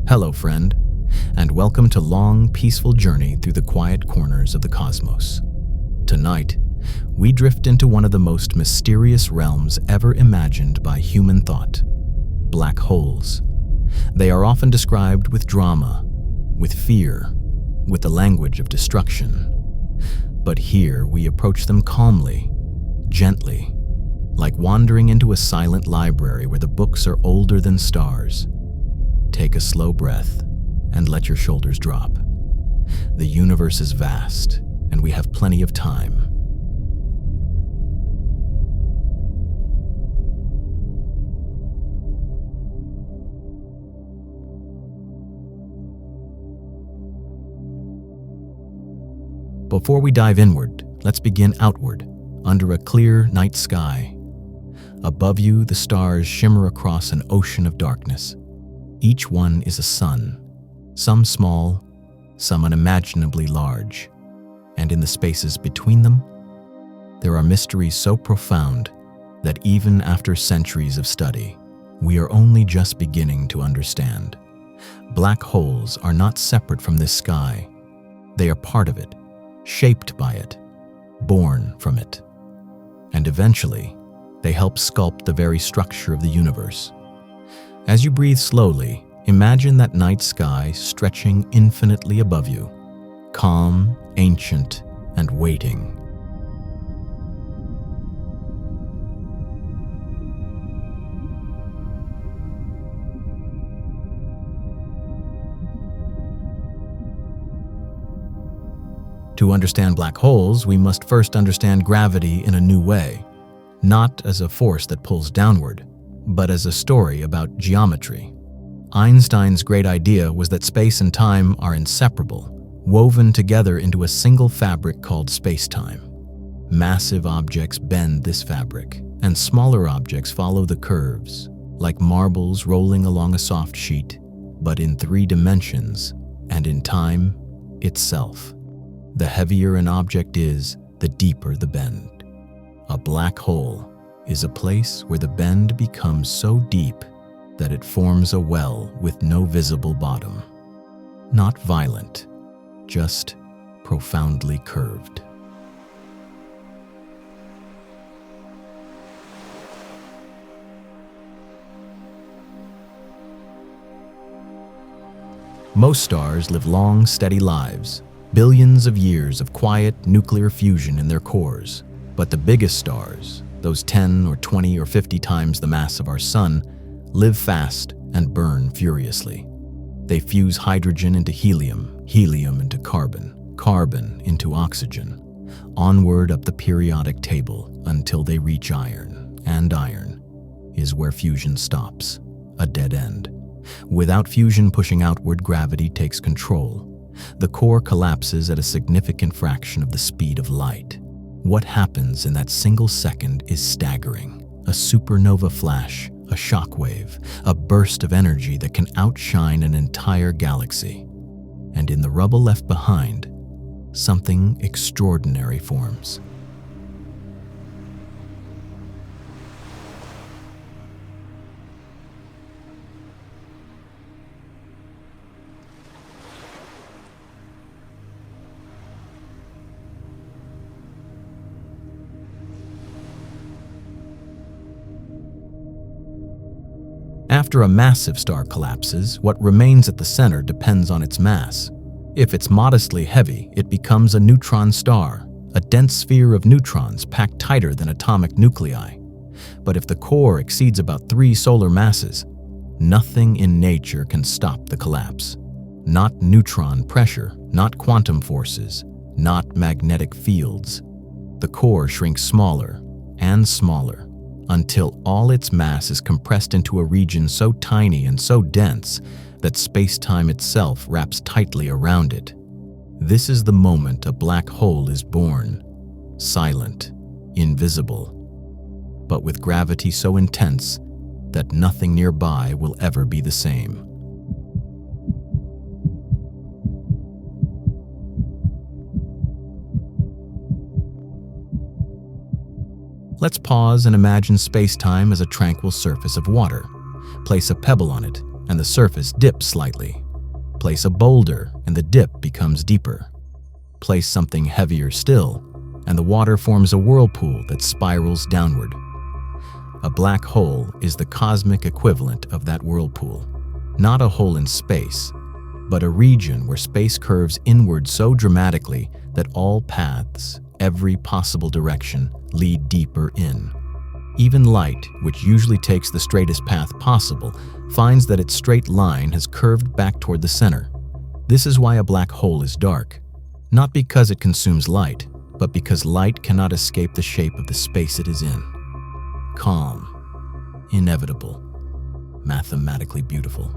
Hello, friend, and welcome to long, peaceful journey through the quiet corners of the cosmos. Tonight, we drift into one of the most mysterious realms ever imagined by human thought: black holes. They are often described with drama, with fear, with the language of destruction. But here we approach them calmly, gently, like wandering into a silent library where the books are older than stars. Take a slow breath and let your shoulders drop. The universe is vast, and we have plenty of time. Before we dive inward, let's begin outward, under a clear night sky. Above you, the stars shimmer across an ocean of darkness. Each one is a sun, some small, some unimaginably large. And in the spaces between them, there are mysteries so profound that even after centuries of study, we are only just beginning to understand. Black holes are not separate from this sky. They are part of it, shaped by it, born from it. And eventually, they help sculpt the very structure of the universe. As you breathe slowly, imagine that night sky stretching infinitely above you, calm, ancient, and waiting. To understand black holes, we must first understand gravity in a new way, not as a force that pulls downward, but as a story about geometry. Einstein's great idea was that space and time are inseparable, woven together into a single fabric called spacetime. Massive objects bend this fabric, and smaller objects follow the curves, like marbles rolling along a soft sheet, but in 3 dimensions and in time itself. The heavier an object is, the deeper the bend. A black hole is a place where the bend becomes so deep that it forms a well with no visible bottom. Not violent, just profoundly curved. Most stars live long, steady lives, billions of years of quiet nuclear fusion in their cores. But the biggest stars, those 10 or 20 or 50 times the mass of our sun, live fast and burn furiously. They fuse hydrogen into helium, helium into carbon, carbon into oxygen, onward up the periodic table until they reach iron, and iron is where fusion stops, a dead end. Without fusion pushing outward, gravity takes control. The core collapses at a significant fraction of the speed of light. What happens in that single second is staggering. A supernova flash, a shockwave, a burst of energy that can outshine an entire galaxy. And in the rubble left behind, something extraordinary forms. After a massive star collapses, what remains at the center depends on its mass. If it's modestly heavy, it becomes a neutron star, a dense sphere of neutrons packed tighter than atomic nuclei. But if the core exceeds about 3 solar masses, nothing in nature can stop the collapse. Not neutron pressure, not quantum forces, not magnetic fields. The core shrinks smaller and smaller, until all its mass is compressed into a region so tiny and so dense that space-time itself wraps tightly around it. This is the moment a black hole is born, silent, invisible, but with gravity so intense that nothing nearby will ever be the same. Let's pause and imagine space-time as a tranquil surface of water. Place a pebble on it, and the surface dips slightly. Place a boulder, and the dip becomes deeper. Place something heavier still, and the water forms a whirlpool that spirals downward. A black hole is the cosmic equivalent of that whirlpool. Not a hole in space, but a region where space curves inward so dramatically that all paths, every possible direction, lead deeper in. Even light, which usually takes the straightest path possible, finds that its straight line has curved back toward the center. This is why a black hole is dark. Not because it consumes light, but because light cannot escape the shape of the space it is in. Calm, inevitable, mathematically beautiful.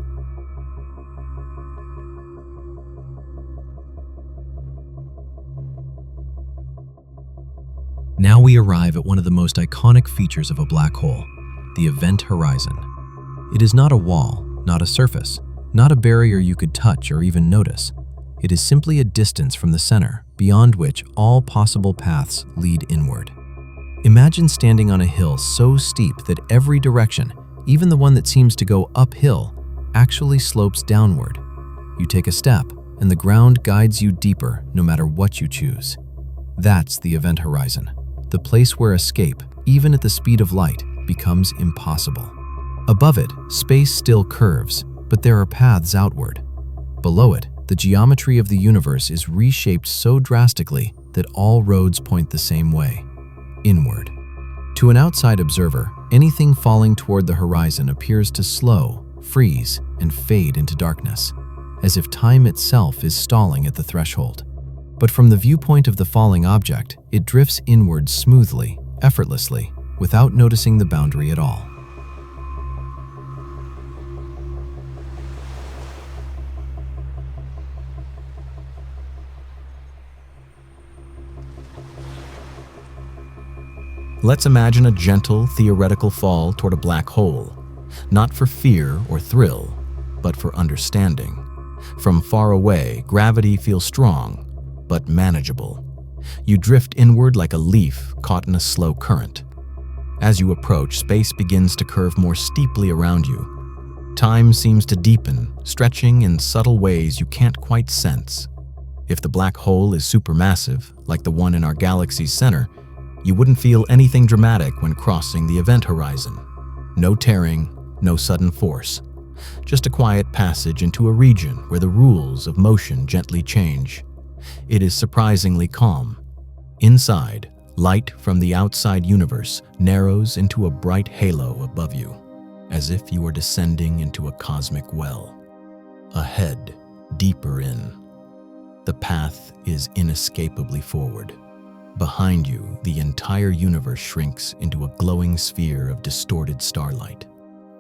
Now we arrive at one of the most iconic features of a black hole, the event horizon. It is not a wall, not a surface, not a barrier you could touch or even notice. It is simply a distance from the center, beyond which all possible paths lead inward. Imagine standing on a hill so steep that every direction, even the one that seems to go uphill, actually slopes downward. You take a step, and the ground guides you deeper no matter what you choose. That's the event horizon, the place where escape, even at the speed of light, becomes impossible. Above it, space still curves, but there are paths outward. Below it, the geometry of the universe is reshaped so drastically that all roads point the same way, inward. To an outside observer, anything falling toward the horizon appears to slow, freeze, and fade into darkness, as if time itself is stalling at the threshold. But from the viewpoint of the falling object, it drifts inward smoothly, effortlessly, without noticing the boundary at all. Let's imagine a gentle, theoretical fall toward a black hole, not for fear or thrill, but for understanding. From far away, gravity feels strong, but manageable. You drift inward like a leaf caught in a slow current. As you approach, space begins to curve more steeply around you. Time seems to deepen, stretching in subtle ways you can't quite sense. If the black hole is supermassive, like the one in our galaxy's center, you wouldn't feel anything dramatic when crossing the event horizon. No tearing, no sudden force. Just a quiet passage into a region where the rules of motion gently change. It is surprisingly calm. Inside, light from the outside universe narrows into a bright halo above you, as if you are descending into a cosmic well. Ahead, deeper in. The path is inescapably forward. Behind you, the entire universe shrinks into a glowing sphere of distorted starlight.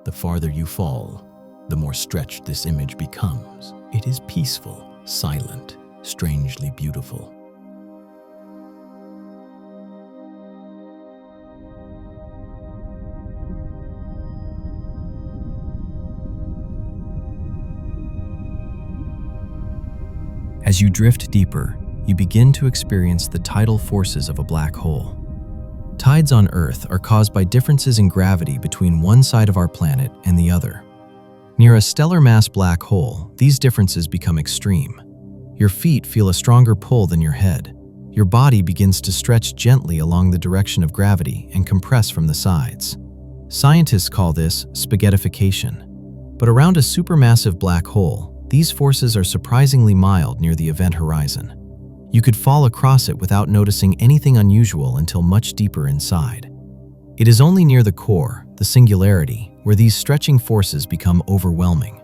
The farther you fall, the more stretched this image becomes. It is peaceful, silent, strangely beautiful. As you drift deeper, you begin to experience the tidal forces of a black hole. Tides on Earth are caused by differences in gravity between one side of our planet and the other. Near a stellar mass black hole, these differences become extreme. Your feet feel a stronger pull than your head. Your body begins to stretch gently along the direction of gravity and compress from the sides. Scientists call this spaghettification. But around a supermassive black hole, these forces are surprisingly mild near the event horizon. You could fall across it without noticing anything unusual until much deeper inside. It is only near the core, the singularity, where these stretching forces become overwhelming.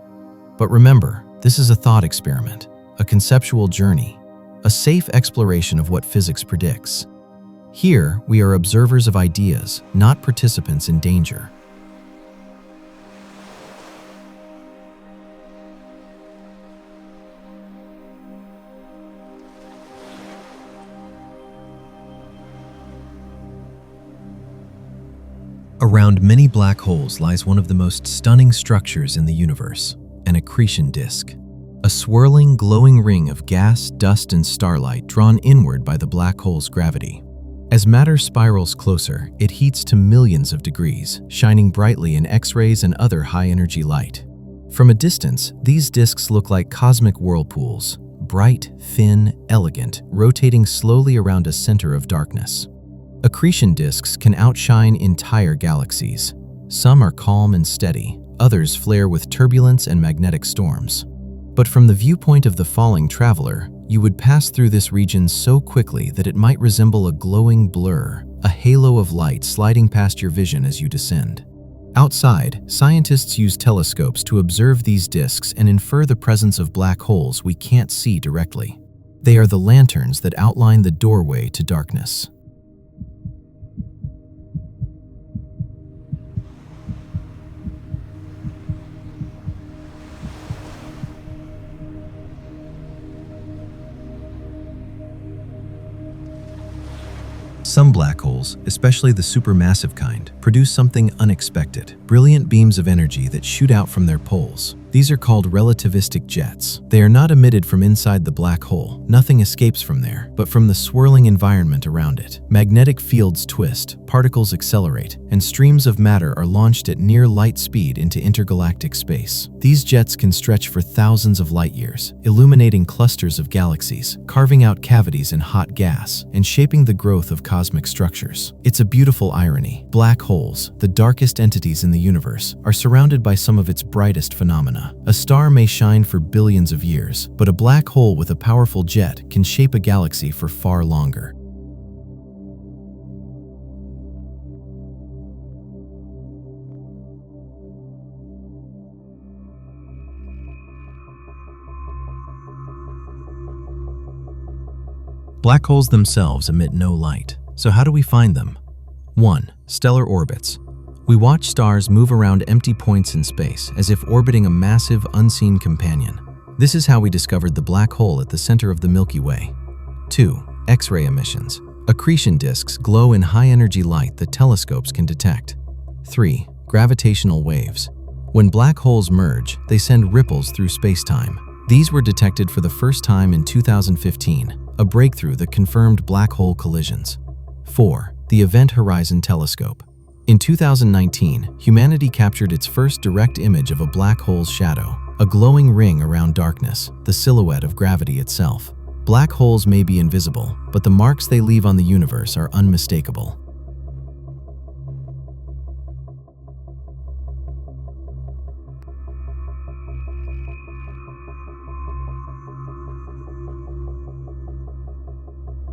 But remember, this is a thought experiment, a conceptual journey, a safe exploration of what physics predicts. Here, we are observers of ideas, not participants in danger. Around many black holes lies one of the most stunning structures in the universe, an accretion disk. A swirling, glowing ring of gas, dust, and starlight drawn inward by the black hole's gravity. As matter spirals closer, it heats to millions of degrees, shining brightly in X-rays and other high-energy light. From a distance, these disks look like cosmic whirlpools, bright, thin, elegant, rotating slowly around a center of darkness. Accretion disks can outshine entire galaxies. Some are calm and steady, others flare with turbulence and magnetic storms. But from the viewpoint of the falling traveler, you would pass through this region so quickly that it might resemble a glowing blur, a halo of light sliding past your vision as you descend. Outside, scientists use telescopes to observe these disks and infer the presence of black holes we can't see directly. They are the lanterns that outline the doorway to darkness. Some black holes, especially the supermassive kind, produce something unexpected, brilliant beams of energy that shoot out from their poles. These are called relativistic jets. They are not emitted from inside the black hole. Nothing escapes from there, but from the swirling environment around it. Magnetic fields twist, particles accelerate, and streams of matter are launched at near light speed into intergalactic space. These jets can stretch for thousands of light years, illuminating clusters of galaxies, carving out cavities in hot gas, and shaping the growth of cosmic structures. It's a beautiful irony. Black holes, the darkest entities in the universe, are surrounded by some of its brightest phenomena. A star may shine for billions of years, but a black hole with a powerful jet can shape a galaxy for far longer. Black holes themselves emit no light, so how do we find them? 1. Stellar orbits. We watch stars move around empty points in space as if orbiting a massive, unseen companion. This is how we discovered the black hole at the center of the Milky Way. 2. X-ray emissions. Accretion disks glow in high-energy light that telescopes can detect. 3. Gravitational waves. When black holes merge, they send ripples through spacetime. These were detected for the first time in 2015, a breakthrough that confirmed black hole collisions. 4. The Event Horizon Telescope. In 2019, humanity captured its first direct image of a black hole's shadow, a glowing ring around darkness, the silhouette of gravity itself. Black holes may be invisible, but the marks they leave on the universe are unmistakable.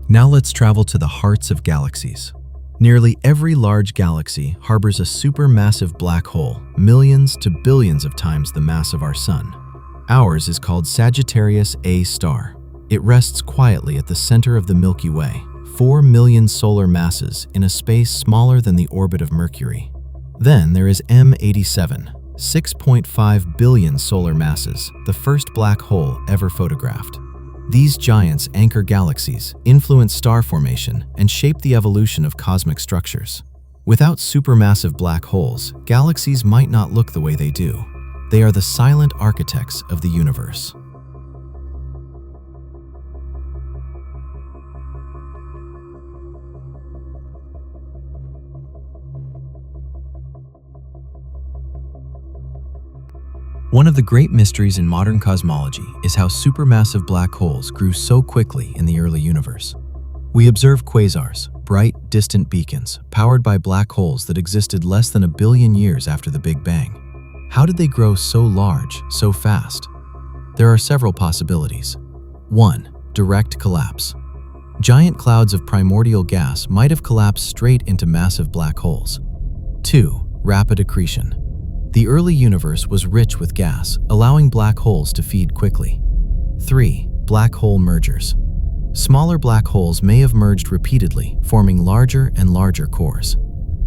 Now let's travel to the hearts of galaxies. Nearly every large galaxy harbors a supermassive black hole, millions to billions of times the mass of our Sun. Ours is called Sagittarius A star. It rests quietly at the center of the Milky Way, 4 million solar masses in a space smaller than the orbit of Mercury. Then there is M87, 6.5 billion solar masses, the first black hole ever photographed. These giants anchor galaxies, influence star formation, and shape the evolution of cosmic structures. Without supermassive black holes, galaxies might not look the way they do. They are the silent architects of the universe. One of the great mysteries in modern cosmology is how supermassive black holes grew so quickly in the early universe. We observe quasars, bright, distant beacons, powered by black holes that existed less than 1 billion years after the Big Bang. How did they grow so large, so fast? There are several possibilities. 1. Direct collapse. Giant clouds of primordial gas might have collapsed straight into massive black holes. 2. Rapid accretion. The early universe was rich with gas, allowing black holes to feed quickly. 3. Black hole mergers. Smaller black holes may have merged repeatedly, forming larger and larger cores.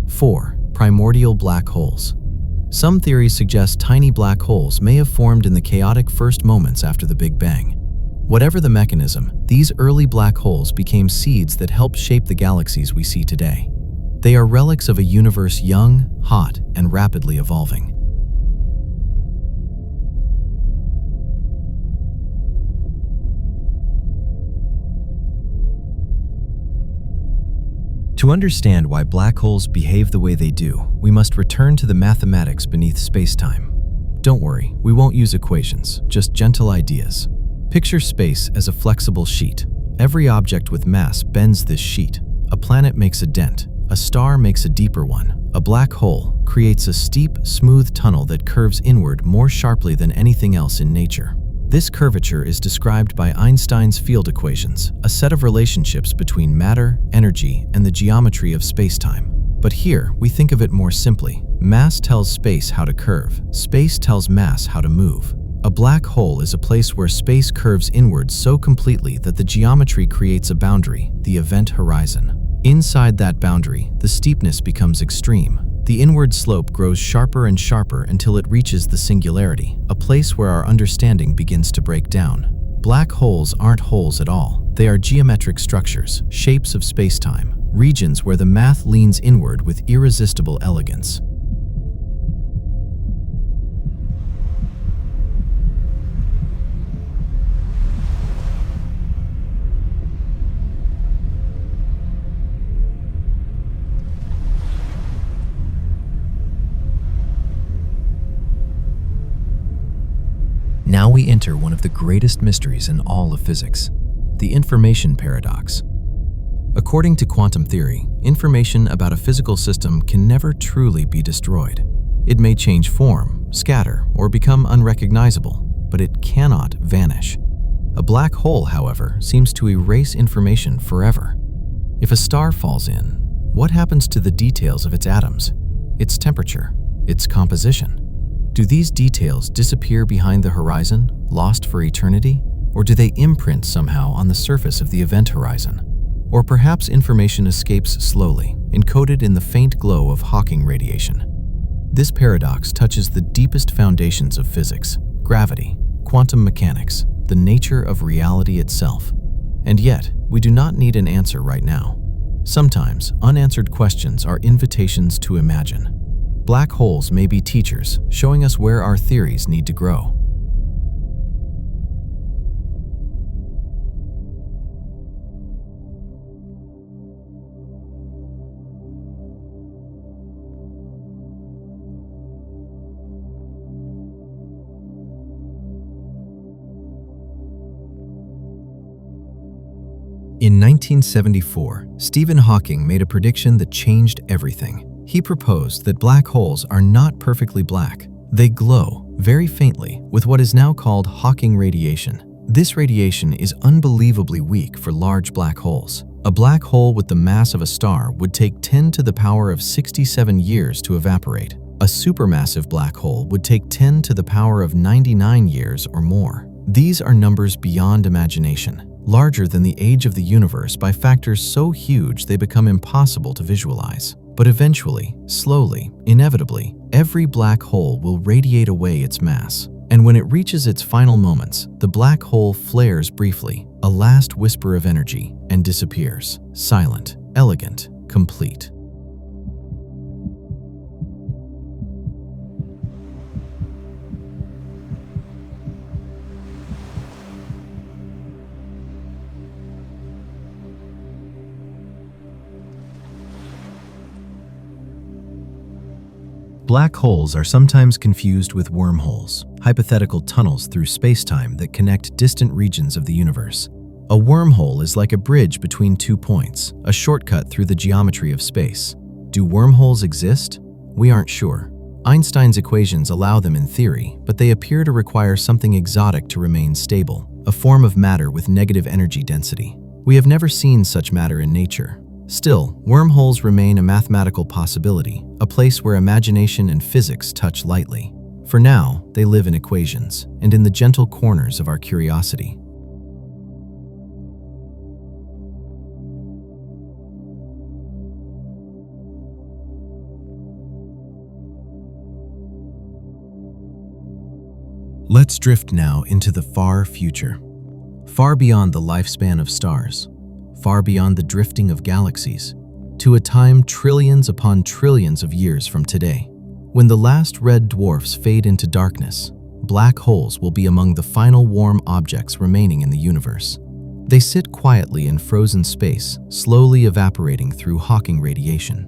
4. Primordial black holes. Some theories suggest tiny black holes may have formed in the chaotic first moments after the Big Bang. Whatever the mechanism, these early black holes became seeds that helped shape the galaxies we see today. They are relics of a universe young, hot, and rapidly evolving. To understand why black holes behave the way they do, we must return to the mathematics beneath spacetime. Don't worry, we won't use equations, just gentle ideas. Picture space as a flexible sheet. Every object with mass bends this sheet. A planet makes a dent. A star makes a deeper one. A black hole creates a steep, smooth tunnel that curves inward more sharply than anything else in nature. This curvature is described by Einstein's field equations, a set of relationships between matter, energy, and the geometry of spacetime. But here, we think of it more simply. Mass tells space how to curve. Space tells mass how to move. A black hole is a place where space curves inward so completely that the geometry creates a boundary, the event horizon. Inside that boundary, the steepness becomes extreme. The inward slope grows sharper and sharper until it reaches the singularity, a place where our understanding begins to break down. Black holes aren't holes at all. They are geometric structures, shapes of spacetime, regions where the math leans inward with irresistible elegance. Now we enter one of the greatest mysteries in all of physics, the information paradox. According to quantum theory, information about a physical system can never truly be destroyed. It may change form, scatter, or become unrecognizable, but it cannot vanish. A black hole, however, seems to erase information forever. If a star falls in, what happens to the details of its atoms, its temperature, its composition? Do these details disappear behind the horizon, lost for eternity? Or do they imprint somehow on the surface of the event horizon? Or perhaps information escapes slowly, encoded in the faint glow of Hawking radiation. This paradox touches the deepest foundations of physics, gravity, quantum mechanics, the nature of reality itself. And yet, we do not need an answer right now. Sometimes, unanswered questions are invitations to imagine. Black holes may be teachers, showing us where our theories need to grow. In 1974, Stephen Hawking made a prediction that changed everything. He proposed that black holes are not perfectly black. They glow, very faintly, with what is now called Hawking radiation. This radiation is unbelievably weak for large black holes. A black hole with the mass of a star would take 10 to the power of 67 years to evaporate. A supermassive black hole would take 10 to the power of 99 years or more. These are numbers beyond imagination, larger than the age of the universe by factors so huge they become impossible to visualize. But eventually, slowly, inevitably, every black hole will radiate away its mass. And when it reaches its final moments, the black hole flares briefly, a last whisper of energy, and disappears, silent, elegant, complete. Black holes are sometimes confused with wormholes, hypothetical tunnels through spacetime that connect distant regions of the universe. A wormhole is like a bridge between 2 points, a shortcut through the geometry of space. Do wormholes exist? We aren't sure. Einstein's equations allow them in theory, but they appear to require something exotic to remain stable, a form of matter with negative energy density. We have never seen such matter in nature. Still, wormholes remain a mathematical possibility, a place where imagination and physics touch lightly. For now, they live in equations and in the gentle corners of our curiosity. Let's drift now into the far future, far beyond the lifespan of stars, far beyond the drifting of galaxies, to a time trillions upon trillions of years from today. When the last red dwarfs fade into darkness, black holes will be among the final warm objects remaining in the universe. They sit quietly in frozen space, slowly evaporating through Hawking radiation.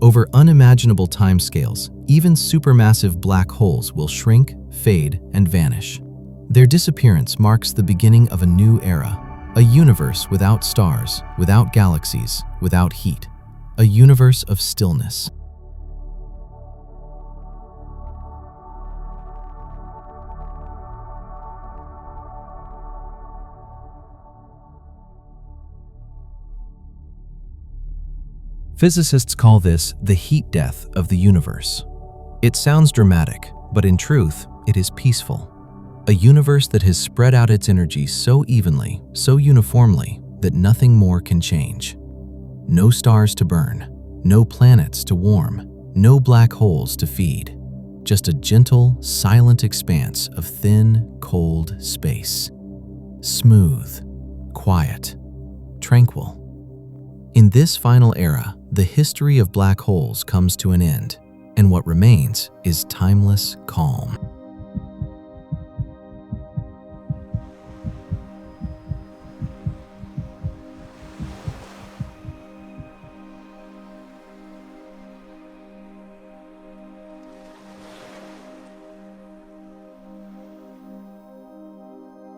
Over unimaginable timescales, even supermassive black holes will shrink, fade, and vanish. Their disappearance marks the beginning of a new era, a universe without stars, without galaxies, without heat, a universe of stillness. Physicists call this the heat death of the universe. It sounds dramatic, but in truth, it is peaceful. A universe that has spread out its energy so evenly, so uniformly, that nothing more can change. No stars to burn, no planets to warm, no black holes to feed. Just a gentle, silent expanse of thin, cold space. Smooth, quiet, tranquil. In this final era, the history of black holes comes to an end, and what remains is timeless calm.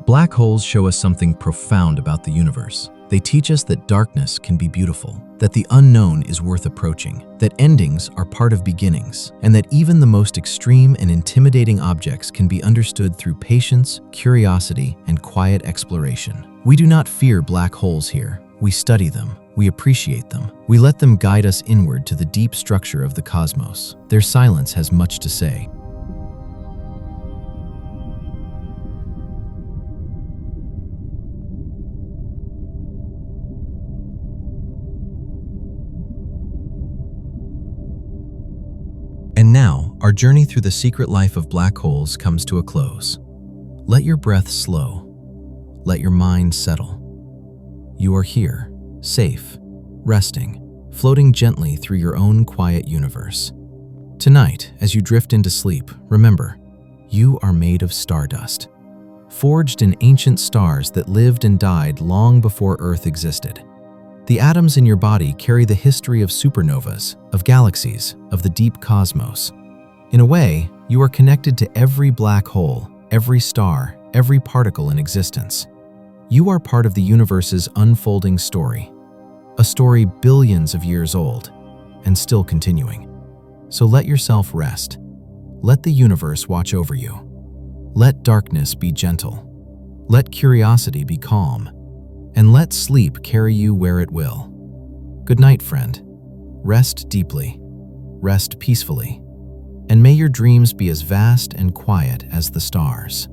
Black holes show us something profound about the universe. They teach us that darkness can be beautiful, that the unknown is worth approaching, that endings are part of beginnings, and that even the most extreme and intimidating objects can be understood through patience, curiosity, and quiet exploration. We do not fear black holes here. We study them. We appreciate them. We let them guide us inward to the deep structure of the cosmos. Their silence has much to say. And now, our journey through the secret life of black holes comes to a close. Let your breath slow. Let your mind settle. You are here, safe, resting, floating gently through your own quiet universe. Tonight, as you drift into sleep, remember, you are made of stardust, forged in ancient stars that lived and died long before Earth existed. The atoms in your body carry the history of supernovas, of galaxies, of the deep cosmos. In a way, you are connected to every black hole, every star, every particle in existence. You are part of the universe's unfolding story, a story billions of years old, and still continuing. So let yourself rest. Let the universe watch over you. Let darkness be gentle. Let curiosity be calm. And let sleep carry you where it will. Good night, friend. Rest deeply. Rest peacefully. And may your dreams be as vast and quiet as the stars.